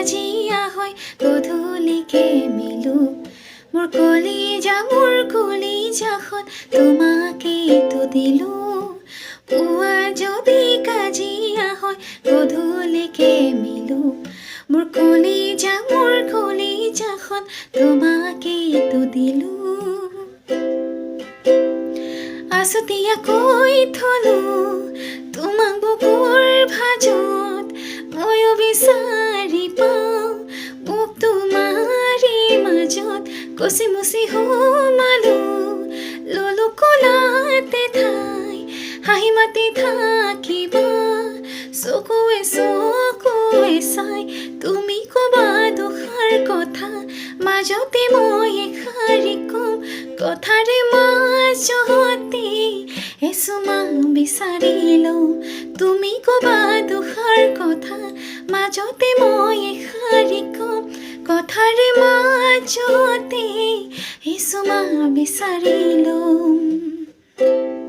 কাজিয়া হয় গধূলিকে মিলো মোৰ কলিজাখন তোমাকেইতো দিলো পুৱা যদি কাজিয়া হয় গধূলিকে মিলো মোৰ কলিজাখন তোমাকেইতো দিলো আছুতীয়াকৈ থলো তোমাক বুকুৰ ভাজত ময়ো বিচাৰি পাওঁ মোক তোমাৰে মাজত কচি মুচি সোমালো ললো কোলাতে ঠাই হাঁহি মাতি থাকিবা চকুৱে চাই তুমি ক'বা দুষাৰ কথা মাজতে মই এষাৰি কম কথাৰে মাজতে এচুমা বিচাৰি লওঁ তুমি ক'বা দুষাৰ কথা মাজতে মই এষাৰি কম কথাৰে মাজতে এচুমা বিচাৰি লওঁ